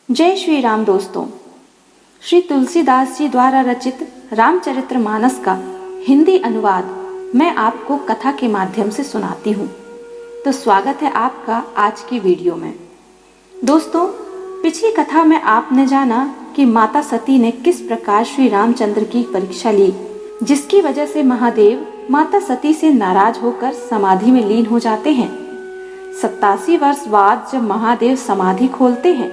जय श्री राम दोस्तों। श्री तुलसीदास जी द्वारा रचित रामचरितमानस का हिंदी अनुवाद मैं आपको कथा के माध्यम से सुनाती हूँ। तो स्वागत है आपका आज की वीडियो में। दोस्तों, पिछली कथा में आपने जाना कि माता सती ने किस प्रकार श्री रामचंद्र की परीक्षा ली, जिसकी वजह से महादेव माता सती से नाराज होकर समाधि में लीन हो जाते हैं। 87 वर्ष बाद जब महादेव समाधि खोलते हैं,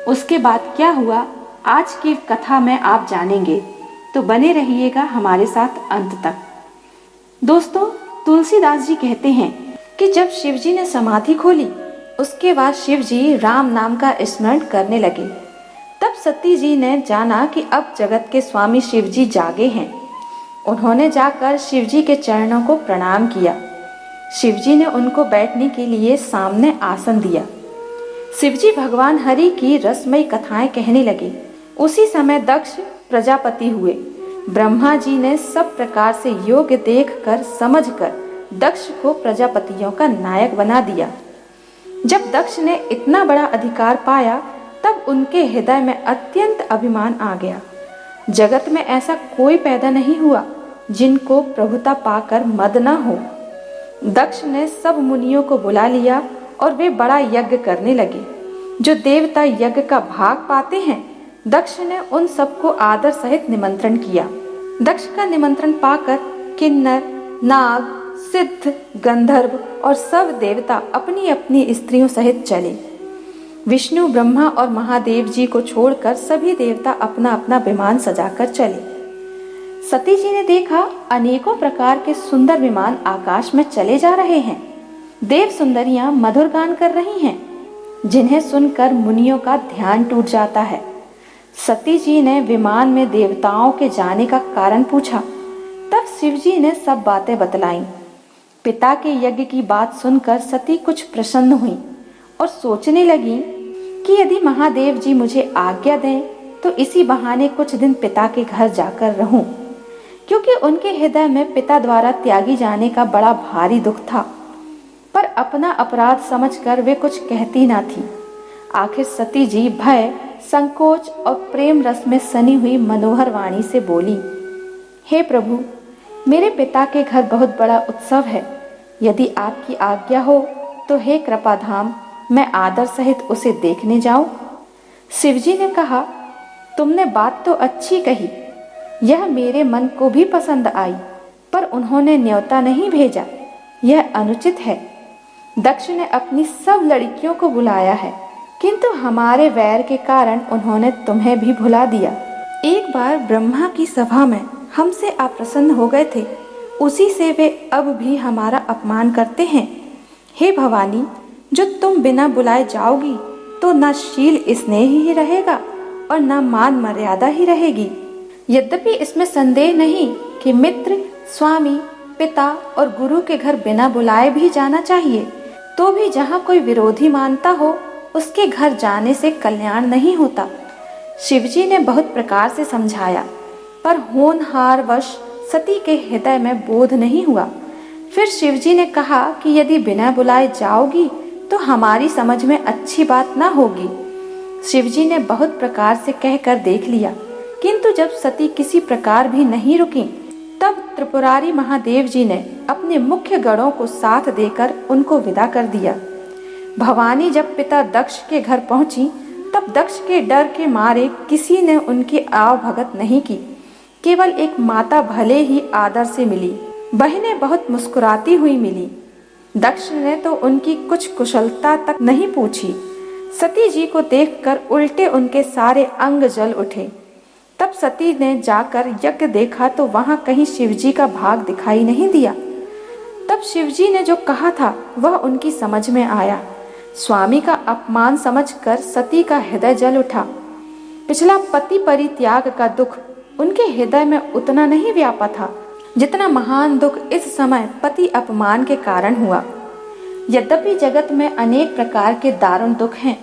उसके बाद क्या हुआ आज की कथा में आप जानेंगे, तो बने रहिएगा हमारे साथ अंत तक। दोस्तों, तुलसीदास जी कहते हैं कि जब शिव जी ने समाधि खोली, उसके बाद शिव जी राम नाम का स्मरण करने लगे। तब सती जी ने जाना कि अब जगत के स्वामी शिव जी जागे हैं। उन्होंने जाकर शिव जी के चरणों को प्रणाम किया। शिव जी ने उनको बैठने के लिए सामने आसन दिया। शिवजी भगवान हरि की रसमयी कथाएं कहने लगे। उसी समय दक्ष प्रजापति हुए। ब्रह्मा जी ने सब प्रकार से योग्य देखकर समझकर दक्ष को प्रजापतियों का नायक बना दिया। जब दक्ष ने इतना बड़ा अधिकार पाया, तब उनके हृदय में अत्यंत अभिमान आ गया। जगत में ऐसा कोई पैदा नहीं हुआ जिनको प्रभुता पाकर मद न हो। दक्ष ने सब मुनियों को बुला लिया और वे बड़ा यज्ञ करने लगे। जो देवता यज्ञ का भाग पाते हैं, दक्ष ने उन सबको आदर सहित निमंत्रण किया। दक्ष का निमंत्रण पाकर किन्नर, नाग, सिद्ध, गंधर्व और सब देवता अपनी अपनी स्त्रियों सहित चले। विष्णु, ब्रह्मा और महादेव जी को छोड़कर सभी देवता अपना अपना विमान सजाकर चले। सती जी ने देखा अनेकों प्रकार के सुंदर विमान आकाश में चले जा रहे हैं। देव सुंदरियां मधुर गान कर रही हैं, जिन्हें सुनकर मुनियों का ध्यान टूट जाता है। सती जी ने विमान में देवताओं के जाने का कारण पूछा। तब शिव जी ने सब बातें बतलाईं। पिता के यज्ञ की बात सुनकर सती कुछ प्रसन्न हुई और सोचने लगी कि यदि महादेव जी मुझे आज्ञा दें तो इसी बहाने कुछ दिन पिता के घर जाकर रहूं, क्योंकि उनके हृदय में पिता द्वारा त्यागी जाने का बड़ा भारी दुख था। पर अपना अपराध समझकर वे कुछ कहती ना थी। आखिर सती जी भय, संकोच और प्रेम रस में सनी हुई मनोहर वाणी से बोली, हे प्रभु, मेरे पिता के घर बहुत बड़ा उत्सव है। यदि आपकी आज्ञा हो तो हे कृपाधाम, मैं आदर सहित उसे देखने जाऊं। शिवजी ने कहा, तुमने बात तो अच्छी कही, यह मेरे मन को भी पसंद आई, पर उन्होंने न्योता नहीं भेजा, यह अनुचित है। दक्ष ने अपनी सब लड़कियों को बुलाया है, किंतु हमारे वैर के कारण उन्होंने तुम्हें भी भुला दिया। एक बार ब्रह्मा की सभा में हमसे अप्रसन्न हो गए थे, उसी से वे अब भी हमारा अपमान करते हैं। हे भवानी, जो तुम बिना बुलाए जाओगी तो न शील स्नेह ही रहेगा और न मान मर्यादा ही रहेगी। यद्यपि इसमें संदेह नहीं कि मित्र, स्वामी, पिता और गुरु के घर बिना बुलाए भी जाना चाहिए, तो भी जहाँ कोई विरोधी मानता हो, उसके घर जाने से कल्याण नहीं होता। शिवजी ने बहुत प्रकार से समझाया, पर होनहार वश सती के हृदय में बोध नहीं हुआ। फिर शिवजी ने कहा कि यदि बिना बुलाए जाओगी तो हमारी समझ में अच्छी बात ना होगी। शिवजी ने बहुत प्रकार से कहकर देख लिया, किंतु जब सती किसी प्रकार भी नहीं रुकी, तब त्रिपुरारी महादेव जी ने अपने मुख्य गणों को साथ देकर उनको विदा कर दिया। भवानी जब पिता दक्ष के घर पहुंची, तब दक्ष के डर के मारे किसी ने उनकी आवभगत नहीं की। केवल एक माता भले ही आदर से मिली, बहनें बहुत मुस्कुराती हुई मिली। दक्ष ने तो उनकी कुछ कुशलता तक नहीं पूछी। सती जी को देखकर उल्टे उनके सारे अंग जल उठे। तब सती ने जाकर यज्ञ देखा तो वहां कहीं शिवजी का भाग दिखाई नहीं दिया। तब शिवजी ने जो कहा था वह उनकी समझ में आया। स्वामी का अपमान समझकर सती का हृदय जल उठा। पिछला पति परित्याग का दुख उनके हृदय में उतना नहीं व्यापा था जितना महान दुख इस समय पति अपमान के कारण हुआ। यद्यपि जगत में अनेक प्रकार के दारुण दुख हैं,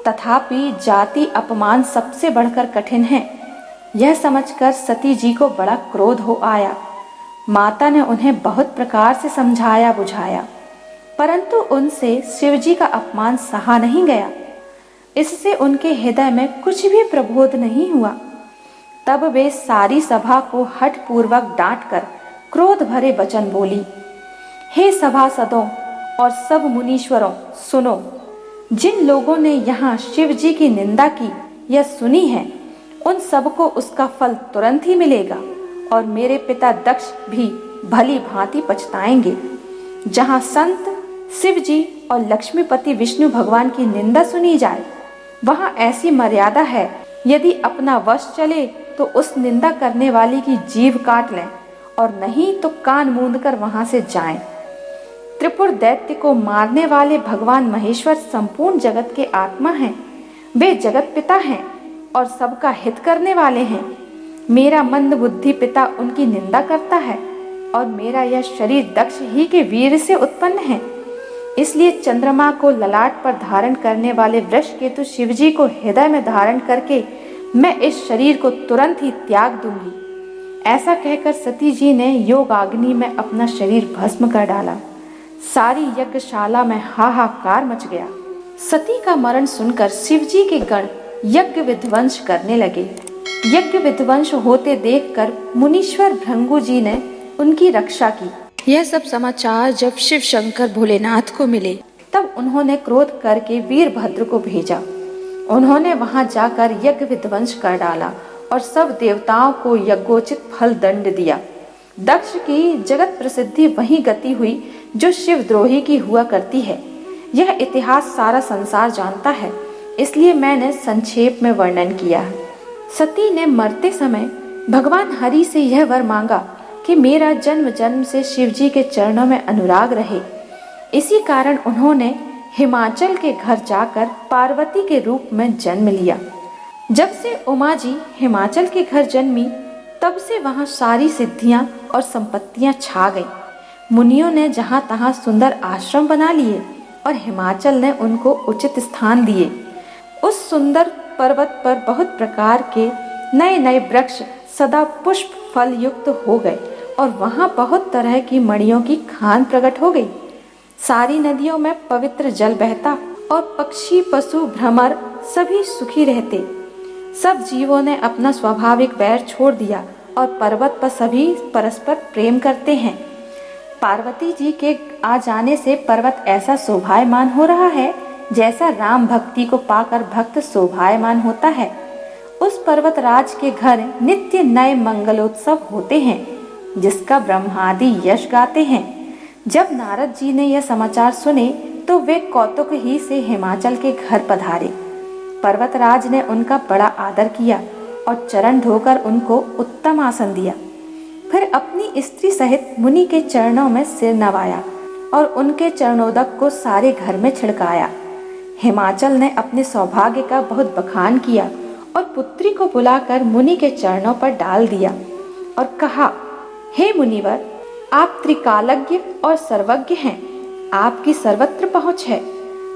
तथापि जाति अपमान सबसे बढ़कर कठिन है। यह समझकर सती जी को बड़ा क्रोध हो आया। माता ने उन्हें बहुत प्रकार से समझाया बुझाया, परंतु उनसे शिवजी का अपमान सहा नहीं गया। इससे उनके हृदय में कुछ भी प्रबोध नहीं हुआ। तब वे सारी सभा को हठपूर्वक डांटकर क्रोध भरे वचन बोली, हे सभासदों और सब मुनीश्वरों, सुनो। जिन लोगों ने यहाँ शिव जी की निंदा की या सुनी है, उन सबको उसका फल तुरंत ही मिलेगा और मेरे पिता दक्ष भी भली भांति पछताएंगे। जहाँ संत शिव जी और लक्ष्मीपति विष्णु भगवान की निंदा सुनी जाए, वहाँ ऐसी मर्यादा है, यदि अपना वश चले तो उस निंदा करने वाली की जीभ काट लें और नहीं तो कान मूंद कर वहां से जाएं। त्रिपुर दैत्य को मारने वाले भगवान महेश्वर संपूर्ण जगत के आत्मा हैं। वे जगत पिता हैं और सबका हित करने वाले हैं। मेरा मंद बुद्धि पिता उनकी निंदा करता है और मेरा यह शरीर दक्ष ही के वीर से उत्पन्न है। इसलिए चंद्रमा को ललाट पर धारण करने वाले वृषकेतु शिवजी को हृदय में धारण करके मैं इस शरीर को तुरंत ही त्याग दूंगी। ऐसा कहकर सती जी ने योगाग्नि में अपना शरीर भस्म कर डाला। सारी यज्ञशाला में हाहाकार मच गया। सती का मरण सुनकर शिवजी के गण यज्ञ विध्वंस करने लगे। यज्ञ विध्वंस होते देखकर मुनीश्वर भृंगु जी ने उनकी रक्षा की। यह सब समाचार जब शिव शंकर भोलेनाथ को मिले, तब उन्होंने क्रोध करके वीरभद्र को भेजा। उन्होंने वहां जाकर यज्ञ विध्वंस कर डाला और सब देवताओं को यज्ञोचित फल दंड दिया। दक्ष की जगत प्रसिद्धि वही गति हुई जो शिवद्रोही की हुआ करती है। यह इतिहास सारा संसार जानता है, इसलिए मैंने संक्षेप में वर्णन किया है। सती ने मरते समय भगवान हरि से यह वर मांगा कि मेरा जन्म जन्म से शिवजी के चरणों में अनुराग रहे। इसी कारण उन्होंने हिमाचल के घर जाकर पार्वती के रूप में जन्म लिया। जब से उमा जी हिमाचल के घर जन्मी, तब से वहां सारी सिद्धियां और संपत्तियां छा गई। मुनियों ने जहां तहां सुंदर आश्रम बना लिए और हिमाचल ने उनको उचित स्थान दिए। उस सुंदर पर्वत पर बहुत प्रकार के नए नए वृक्ष सदा पुष्प फल युक्त हो गए और वहां बहुत तरह की मणियों की खान प्रकट हो गई। सारी नदियों में पवित्र जल बहता और पक्षी पशु भ्रमर सभी सुखी रहते। सब जीवों ने अपना स्वाभाविक वैर छोड़ दिया और पर्वत पर सभी परस्पर प्रेम करते हैं। पार्वती जी के आ जाने से पर्वत ऐसा शोभायमान हो रहा है जैसा राम भक्ति को पाकर भक्त शोभायमान होता है। उस पर्वत राज के घर नित्य नए मंगलोत्सव होते हैं, जिसका ब्रह्मादि यश गाते हैं। जब नारद जी ने यह समाचार सुने तो वे कौतुक ही से हिमाचल के घर पधारे। पर्वतराज ने उनका बड़ा आदर किया और चरण धोकर उनको उत्तम आसन दिया। फिर अपनी स्त्री सहित मुनि के चरणों में सिर नवाया और उनके चरणोदक को सारे घर में छिड़काया। हिमाचल ने अपने सौभाग्य का बहुत बखान किया और पुत्री को बुलाकर मुनि के चरणों पर डाल दिया और कहा, हे मुनिवर, आप त्रिकालज्ञ और सर्वज्ञ हैं। आपकी सर्वत्र पहुँच है,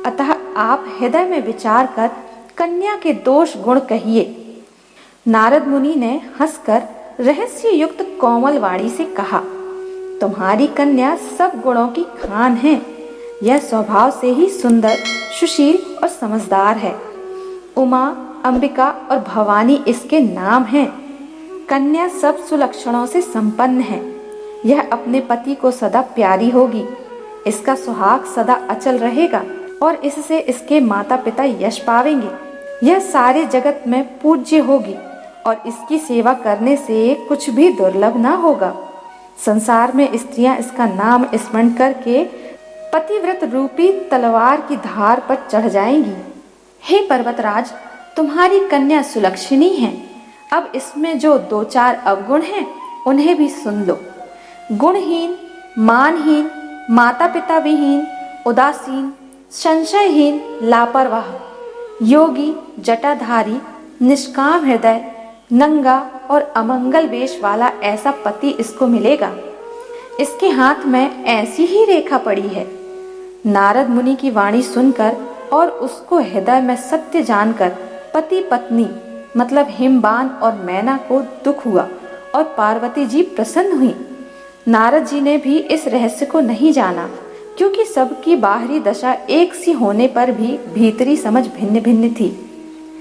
अतः आप हृदय में विचार कर कन्या के दोष गुण कहिए। नारद मुनि ने हंसकर रहस्य युक्त कोमल वाणी से कहा, तुम्हारी कन्या सब गुणों की खान है। यह स्वभाव से ही सुंदर, सुशील और समझदार है। उमा, अंबिका और भवानी इसके नाम हैं। कन्या सब सुलक्षणों से संपन्न है। यह अपने पति को सदा प्यारी होगी। इसका सुहाग सदा अचल रहेगा और इससे इसके माता पिता यश पावेंगे। यह सारे जगत में पूज्य होगी और इसकी सेवा करने से कुछ भी दुर्लभ ना होगा। संसार में स्त्रियां इसका नाम स्मरण करके पतिव्रत रूपी तलवार की धार पर चढ़ जाएंगी। हे पर्वतराज, तुम्हारी कन्या सुलक्षणी है। अब इसमें जो दो चार अवगुण हैं, उन्हें भी सुन लो। गुणहीन, मानहीन, माता पिता विहीन, उदासीन, संशयहीन, लापरवाह, योगी, जटाधारी, निष्काम हृदय, नंगा और अमंगल वेश वाला ऐसा पति इसको मिलेगा। इसके हाथ में ऐसी ही रेखा पड़ी है। नारद मुनि की वाणी सुनकर और उसको हृदय में सत्य जानकर पति पत्नी मतलब हिमबान और मैना को दुख हुआ और पार्वती जी प्रसन्न हुई। नारद जी ने भी इस रहस्य को नहीं जाना। क्योंकि सबकी बाहरी दशा एक सी होने पर भी भीतरी समझ भिन्न भिन्न थी।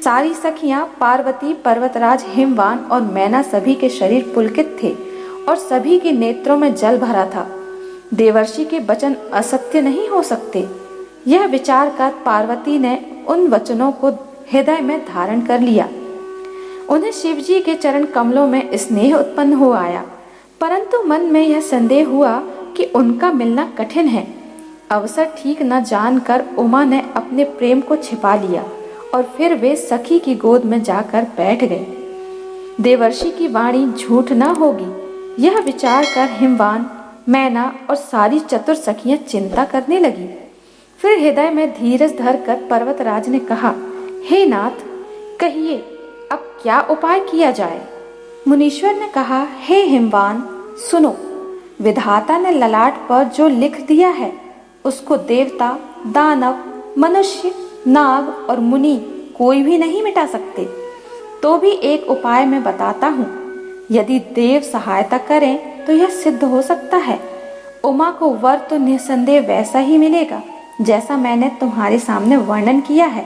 सारी सखियां पार्वती, पर्वतराज, हिमवान और मैना सभी के शरीर पुलकित थे और सभी के नेत्रों में जल भरा था। देवर्षि के वचन असत्य नहीं हो सकते। यह विचार कर पार्वती ने उन वचनों को हृदय में धारण कर लिया। उन्हें शिवजी के चरण कमलों में स्नेह उत्पन्न हो आया, परंतु मन में यह संदेह हुआ कि उनका मिलना कठिन है। अवसर ठीक न जानकर उमा ने अपने प्रेम को छिपा लिया और फिर वे सखी की गोद में जाकर बैठ गए। देवर्षि की वाणी झूठ न होगी, यह विचार कर हिमवान, मैना और सारी चतुर सखियां चिंता करने लगी। फिर हृदय में धीरज धरकर पर्वतराज ने कहा, हे नाथ, कहिए अब क्या उपाय किया जाए। मुनीश्वर ने कहा, हे हिमवान, सुनो, विधाता ने ललाट पर जो लिख दिया है उसको देवता, दानव, मनुष्य, नाग और मुनि कोई भी नहीं मिटा सकते। तो भी एक उपाय मैं बताता हूँ, यदि देव सहायता करें तो यह सिद्ध हो सकता है। उमा को वर तो निसंदेह वैसा ही मिलेगा जैसा मैंने तुम्हारे सामने वर्णन किया है,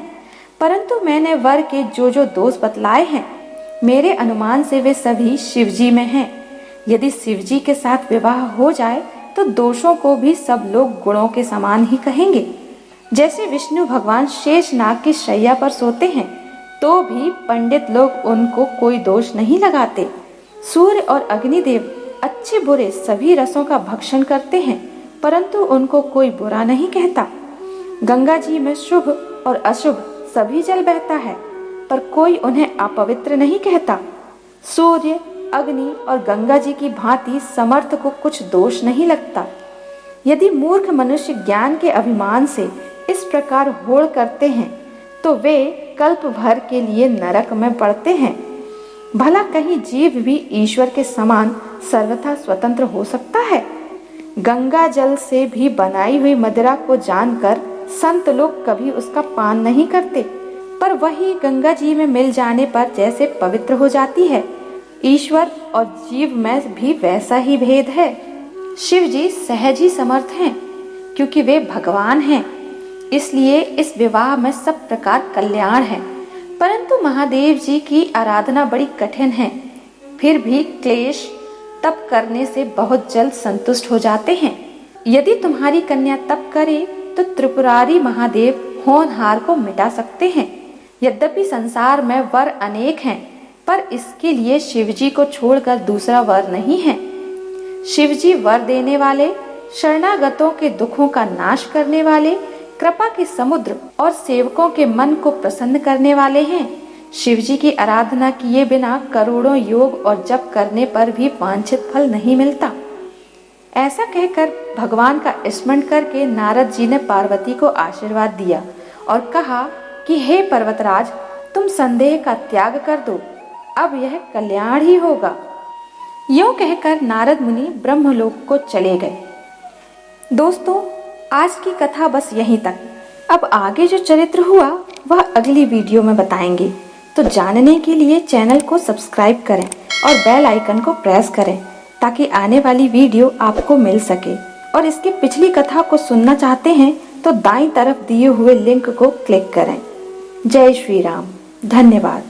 परंतु मैंने वर के जो जो दोष बतलाए हैं, मेरे अनुमान से वे सभी शिवजी में हैं। यदि शिवजी के साथ विवाह हो जाए तो दोषों को भी सब लोग गुणों के समान ही कहेंगे। जैसे विष्णु भगवान शेषनाग की शैया पर सोते हैं तो भी पंडित लोग उनको कोई दोष नहीं लगाते। सूर्य और अग्निदेव अच्छे बुरे सभी रसों का भक्षण करते हैं, परंतु उनको कोई बुरा नहीं कहता। गंगा जी में शुभ और अशुभ सभी जल बहता है, पर कोई उन्हें अपवित्र नहीं कहता। सूर्य, अग्नि और गंगा जी की भांति समर्थ को कुछ दोष नहीं लगता। यदि मूर्ख मनुष्य ज्ञान के अभिमान से इस प्रकार होड़ करते हैं तो वे कल्प भर के लिए नरक में पड़ते हैं। भला कहीं जीव भी ईश्वर के समान सर्वथा स्वतंत्र हो सकता है? गंगा जल से भी बनाई हुई मदिरा को जानकर संत लोग कभी उसका पान नहीं करते, पर वही गंगा जी में मिल जाने पर जैसे पवित्र हो जाती है। ईश्वर और जीव में भी वैसा ही भेद है। शिव जी सहज ही समर्थ हैं, क्योंकि वे भगवान हैं, इसलिए इस विवाह में सब प्रकार कल्याण है। परंतु महादेव जी की आराधना बड़ी कठिन है, फिर भी क्लेश तप करने से बहुत जल्द संतुष्ट हो जाते हैं। यदि तुम्हारी कन्या तप करे तो त्रिपुरारी महादेव होनहार को मिटा सकते हैं। यद्यपि संसार में वर अनेक हैं, पर इसके लिए शिवजी को छोड़कर दूसरा वर नहीं है। शिवजी वर देने वाले, शरणागतों के दुखों का नाश करने वाले, कृपा के समुद्र और सेवकों के मन को प्रसन्न करने वाले हैं। शिवजी की आराधना किए बिना करोड़ों योग और जप करने पर भी वांछित फल नहीं मिलता। ऐसा कहकर भगवान का स्मरण करके नारद जी ने पार्वती को आशीर्वाद दिया और कहा कि हे पर्वतराज, तुम संदेह का त्याग कर दो, अब यह कल्याण ही होगा। यूं कहकर नारद मुनि ब्रह्मलोक को चले गए। दोस्तों, आज की कथा बस यहीं तक। अब आगे जो चरित्र हुआ वह अगली वीडियो में बताएंगे, तो जानने के लिए चैनल को सब्सक्राइब करें और बेल आइकन को प्रेस करें ताकि आने वाली वीडियो आपको मिल सके। और इसकी पिछली कथा को सुनना चाहते हैं तो दाईं तरफ दिए हुए लिंक को क्लिक करें। जय श्री राम। धन्यवाद।